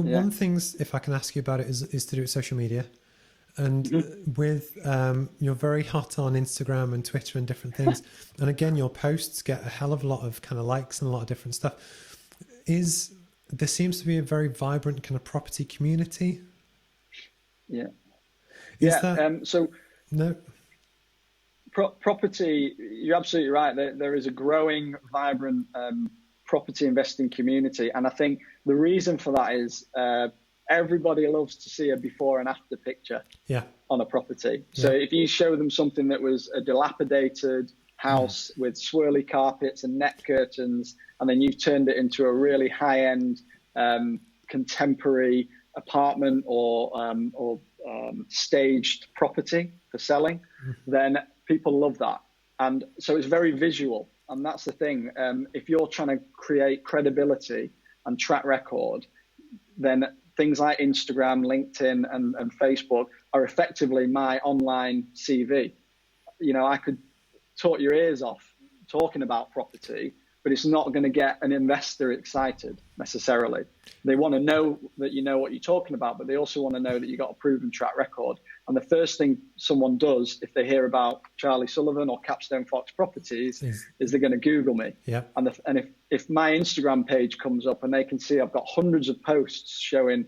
one things, if I can ask you about it, is to do with social media. And with, you're very hot on Instagram and Twitter and different things. And again, your posts get a hell of a lot of kind of likes and a lot of different stuff. There seems to be a very vibrant kind of property community. Yeah. So no. Property, you're absolutely right. There is a growing, vibrant property investing community. And I think the reason for that is everybody loves to see a before and after picture on a property. So if you show them something that was a dilapidated house with swirly carpets and net curtains, and then you've turned it into a really high-end contemporary apartment or staged property for selling, then people love that. And so it's very visual. And that's the thing. If you're trying to create credibility and track record, then things like Instagram, LinkedIn, and Facebook are effectively my online CV. You know, I could talk your ears off talking about property, but it's not going to get an investor excited necessarily. They want to know that you know what you're talking about, but they also want to know that you've got a proven track record. And the first thing someone does if they hear about Charlie Sullivan or Capstone Fox Properties is they're going to Google me. Yeah. And if my Instagram page comes up and they can see I've got hundreds of posts showing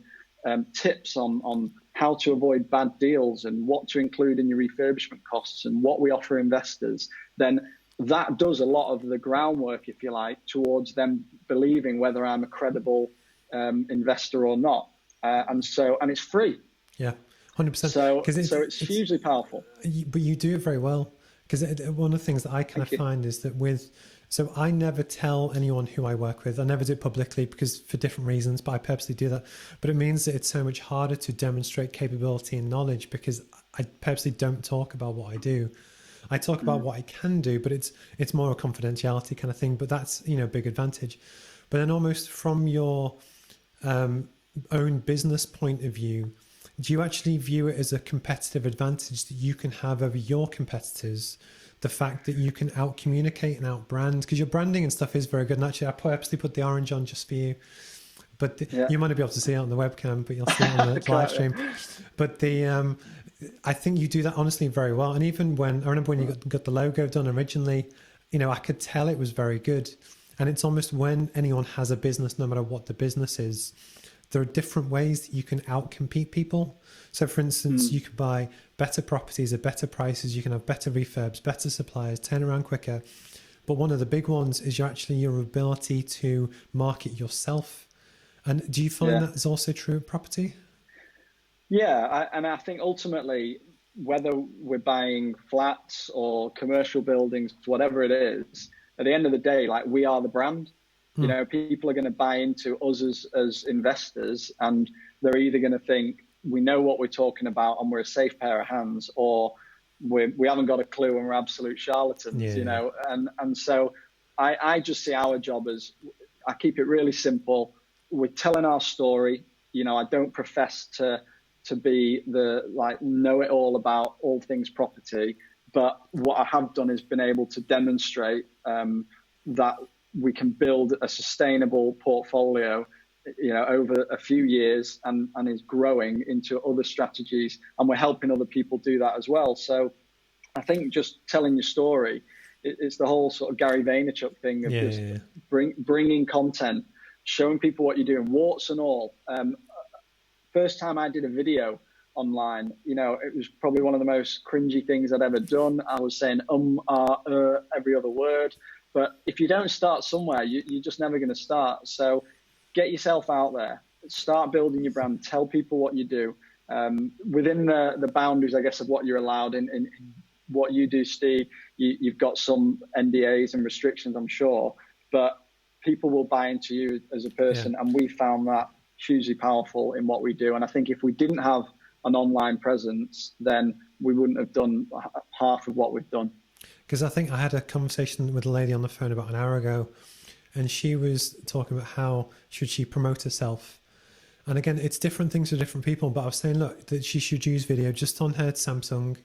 tips on how to avoid bad deals and what to include in your refurbishment costs and what we offer investors, then that does a lot of the groundwork, if you like, towards them believing whether I'm a credible investor or not. And it's free. Yeah, 100%. So it's hugely powerful. But you do it very well. Because one of the things that I kind of find is that so I never tell anyone who I work with. I never do it publicly because for different reasons, but I purposely do that. But it means that it's so much harder to demonstrate capability and knowledge because I purposely don't talk about what I do. I talk about what I can do, but it's more a confidentiality kind of thing. But that's, a big advantage. But then almost from your own business point of view, do you actually view it as a competitive advantage that you can have over your competitors? The fact that you can out communicate and out brand, because your branding and stuff is very good. And actually, I purposely put the orange on just for you. But you might not be able to see it on the webcam, but you'll see it on the live stream. But I think you do that honestly very well. And even I remember when you got the logo done originally, I could tell it was very good. And it's almost when anyone has a business, no matter what the business is, there are different ways that you can outcompete people. So for instance, you could buy better properties at better prices. You can have better refurbs, better suppliers, turn around quicker. But one of the big ones is your ability to market yourself. And do you find that is also true of property? Yeah, and I think ultimately, whether we're buying flats or commercial buildings, whatever it is, at the end of the day, like we are the brand. People are going to buy into us as investors, and they're either going to think we know what we're talking about and we're a safe pair of hands, or we haven't got a clue and we're absolute charlatans. And so I just see our job as, I keep it really simple. We're telling our story. I don't profess to be the know-it-all about all things property, but what I have done is been able to demonstrate that we can build a sustainable portfolio, over a few years and is growing into other strategies. And we're helping other people do that as well. So I think just telling your story, it's the whole sort of Gary Vaynerchuk thing of bringing content, showing people what you're doing, warts and all. First time I did a video online, it was probably one of the most cringy things I'd ever done. I was saying every other word. But if you don't start somewhere, you're just never going to start. So get yourself out there, start building your brand, tell people what you do within the boundaries, I guess, of what you're allowed in what you do, Steve. You've got some NDAs and restrictions, I'm sure, but people will buy into you as a person. And we found that hugely powerful in what we do. And I think if we didn't have an online presence, then we wouldn't have done half of what we've done. Because I think I had a conversation with a lady on the phone about an hour ago, and she was talking about how should she promote herself. And again, it's different things for different people, but I was saying, look, that she should use video just on her Samsung.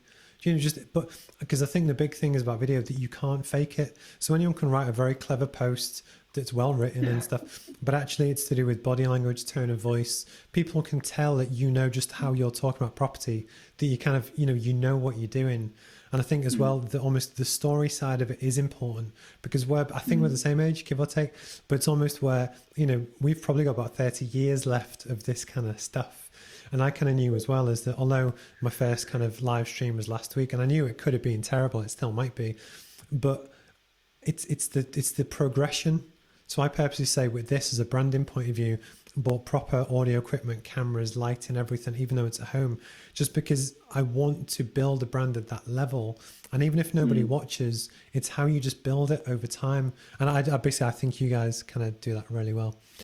you know, just, but because I think the big thing is about video that you can't fake it. So anyone can write a very clever post that's well written and stuff, but actually it's to do with body language, tone of voice. People can tell that you know just how you're talking about property, that you kind of, you know what you're doing. And I think as well that almost the story side of it is important, because I think we're the same age, give or take, but it's almost where, we've probably got about 30 years left of this kind of stuff. And I kind of knew as well is that although my first kind of live stream was last week, and I knew it could have been terrible, it still might be, but it's the progression. So I purposely say with this as a branding point of view, bought proper audio equipment, cameras, lighting, everything, even though it's at home, just because I want to build a brand at that level. And even if nobody watches, it's how you just build it over time. And I think you guys kind of do that really well.